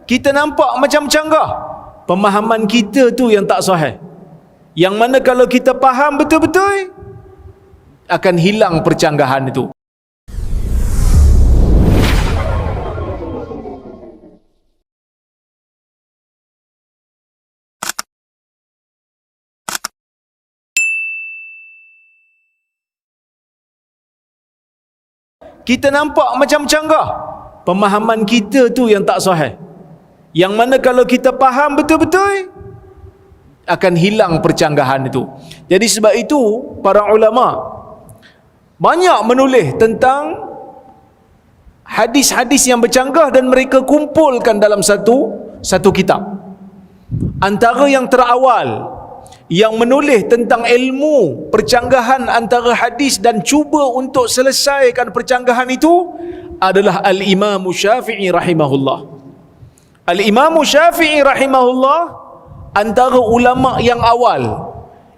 kita nampak macam canggah. Pemahaman kita tu yang tak sahih. Yang mana kalau kita faham betul-betul, akan hilang percanggahan itu. Kita nampak macam canggah. Pemahaman kita tu yang tak sahih. Yang mana kalau kita faham betul-betul, akan hilang percanggahan itu. Jadi sebab itu para ulama banyak menulis tentang hadis-hadis yang bercanggah dan mereka kumpulkan dalam satu kitab. Antara yang terawal yang menulis tentang ilmu percanggahan antara hadis dan cuba untuk selesaikan percanggahan itu adalah Al-Imam Syafi'i rahimahullah. Al-Imam Syafi'i rahimahullah antara ulama yang awal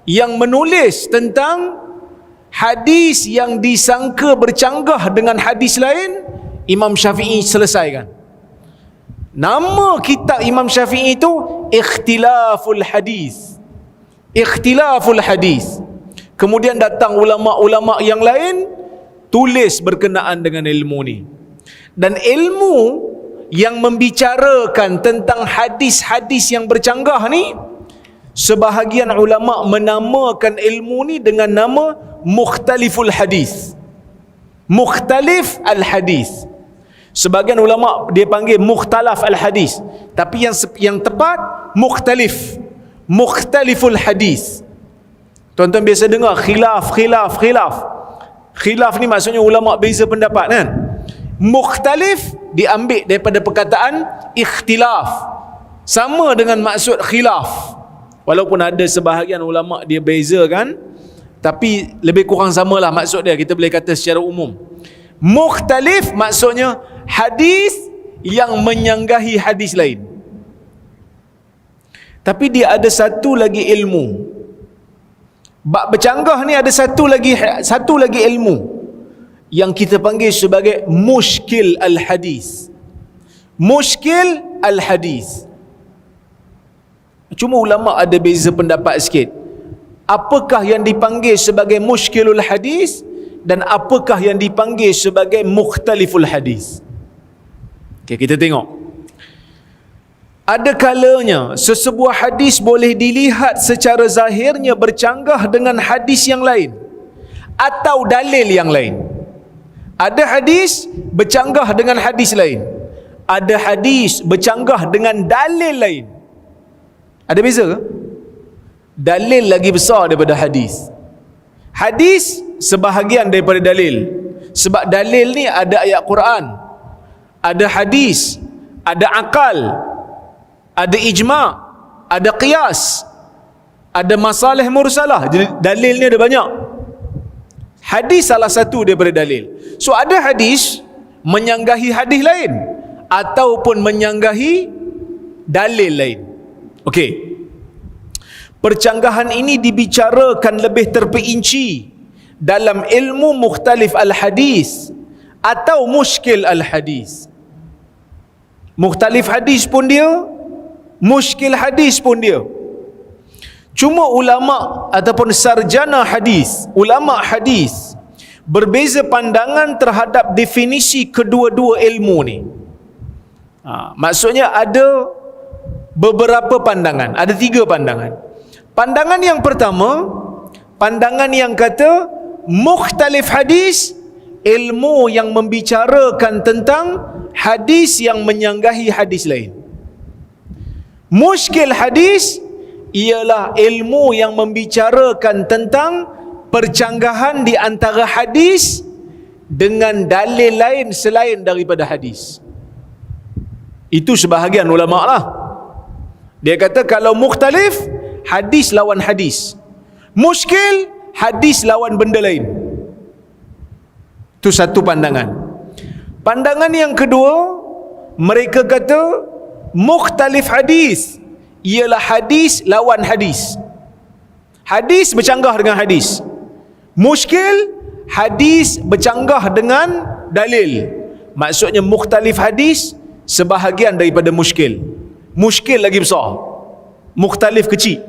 yang menulis tentang hadis yang disangka bercanggah dengan hadis lain. Imam Syafi'i selesaikan. Nama kitab Imam Syafi'i itu Ikhtilaful Hadis. Ikhtilaful Hadis. Kemudian datang ulama-ulama yang lain tulis berkenaan dengan ilmu ni. Dan ilmu yang membicarakan tentang hadis-hadis yang bercanggah ni, sebahagian ulama menamakan ilmu ni dengan nama Mukhtaliful Hadis. Mukhtalif al-Hadis. Sebagian ulama dia panggil Mukhtalaf al-Hadis, tapi yang tepat Mukhtalif. Mukhtaliful Hadis. Tuan-tuan biasa dengar khilaf. Khilaf ni maksudnya ulama beza pendapat kan. Mukhtalif diambil daripada perkataan ikhtilaf, sama dengan maksud khilaf. Walaupun ada sebahagian ulama dia bezakan, tapi lebih kurang samalah maksud dia, kita boleh kata secara umum. Mukhtalif maksudnya hadis yang menyanggahi hadis lain. Tapi dia ada satu lagi ilmu. Bab bercanggah ni ada satu lagi ilmu yang kita panggil sebagai mushkil al-hadis. Mushkil al-hadis. Cuma ulama ada beza pendapat sikit. Apakah yang dipanggil sebagai mushkilul hadis dan apakah yang dipanggil sebagai mukhtaliful hadis? Okay, kita tengok. Ada kalanya sesebuah hadis boleh dilihat secara zahirnya bercanggah dengan hadis yang lain atau dalil yang lain. Ada hadis bercanggah dengan hadis lain. Ada hadis bercanggah dengan dalil lain. Ada beza ke? Dalil lagi besar daripada hadis. Hadis sebahagian daripada dalil. Sebab dalil ni ada ayat Quran, ada hadis, ada akal, ada ijma', ada qiyas, ada masalih mursalah. Jadi dalil ni ada banyak. Hadis salah satu daripada dalil. So ada hadis menyanggahi hadis lain ataupun menyanggahi dalil lain. Okey. Percanggahan ini dibicarakan lebih terperinci dalam ilmu mukhtalif al-hadis atau mushkil al-hadis. Mukhtalif hadis pun dia, mushkil hadis pun dia. Cuma ulama ataupun sarjana hadis, ulama hadis berbeza pandangan terhadap definisi kedua-dua ilmu ni. Maksudnya ada beberapa pandangan, ada 3 pandangan. Pandangan yang pertama, pandangan yang kata mukhtalif hadis, ilmu yang membicarakan tentang hadis yang menyanggahi hadis lain. Mushkil hadis ialah ilmu yang membicarakan tentang percanggahan di antara hadis dengan dalil lain selain daripada hadis. Itu sebahagian ulama lah. Dia kata kalau mukhtalif, hadis lawan hadis. Mushkil, hadis lawan benda lain. Itu satu pandangan. Pandangan yang kedua, mereka kata mukhtalif hadis ialah hadis lawan hadis. Hadis bercanggah dengan hadis. Mushkil, hadis bercanggah dengan dalil. Maksudnya mukhtalif hadis sebahagian daripada muskil. Muskil lagi besar, mukhtalif kecil.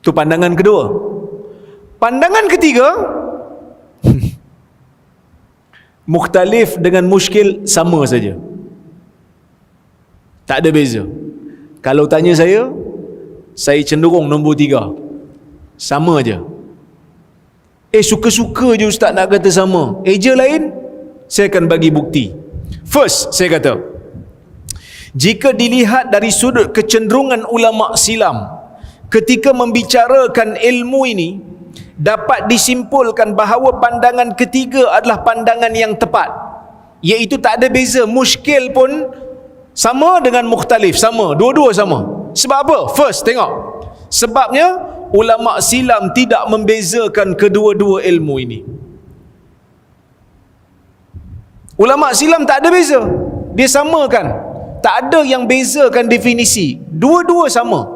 Itu pandangan kedua. Pandangan ketiga, mukhtalif dengan muskil sama saja, tak ada beza. Kalau tanya saya cenderung nombor 3, sama aja. Suka-suka je ustaz nak kata sama, je lain. Saya akan bagi bukti. First, saya kata, jika dilihat dari sudut kecenderungan ulama silam ketika membicarakan ilmu ini, dapat disimpulkan bahawa pandangan ketiga adalah pandangan yang tepat, iaitu tak ada beza. Muskil pun sama dengan mukhtalif, sama, dua-dua sama. Sebab apa? First, tengok sebabnya ulama silam tidak membezakan kedua-dua ilmu ini. Ulama silam tak ada beza, dia samakan, tak ada yang bezakan definisi, dua-dua sama.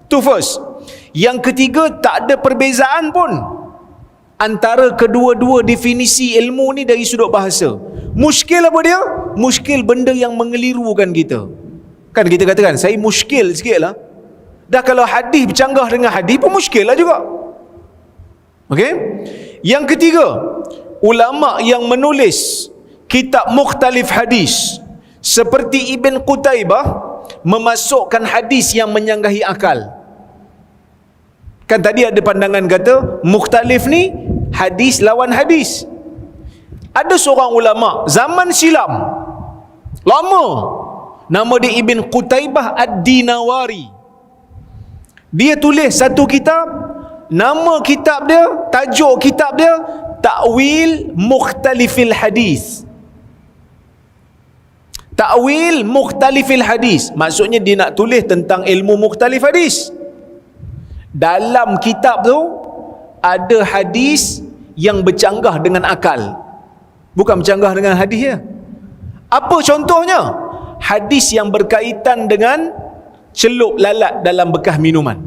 Tu first. Yang ketiga, tak ada perbezaan pun antara kedua-dua definisi ilmu ni dari sudut bahasa. Muskil apa dia? Muskil benda yang mengelirukan kita. Kan kita katakan, saya muskil sikit lah. Dah kalau hadis bercanggah dengan hadis pun muskil lah juga. Okey? Yang ketiga, ulama yang menulis kitab mukhtalif hadis seperti Ibn Qutaibah memasukkan hadis yang menyanggahi akal. Kan tadi ada pandangan kata mukhtalif ni hadis lawan hadis. Ada seorang ulama zaman silam lama, nama dia Ibn Qutaibah Ad-Dinawari. Dia tulis satu kitab, nama kitab dia, tajuk kitab dia Ta'wil Mukhtalifil Hadis. Ta'wil Mukhtalifil Hadis, maksudnya dia nak tulis tentang ilmu mukhtalif hadis. Dalam kitab tu ada hadis yang bercanggah dengan akal, bukan bercanggah dengan hadis ya. Apa contohnya? Hadis yang berkaitan dengan celup lalat dalam bekas minuman.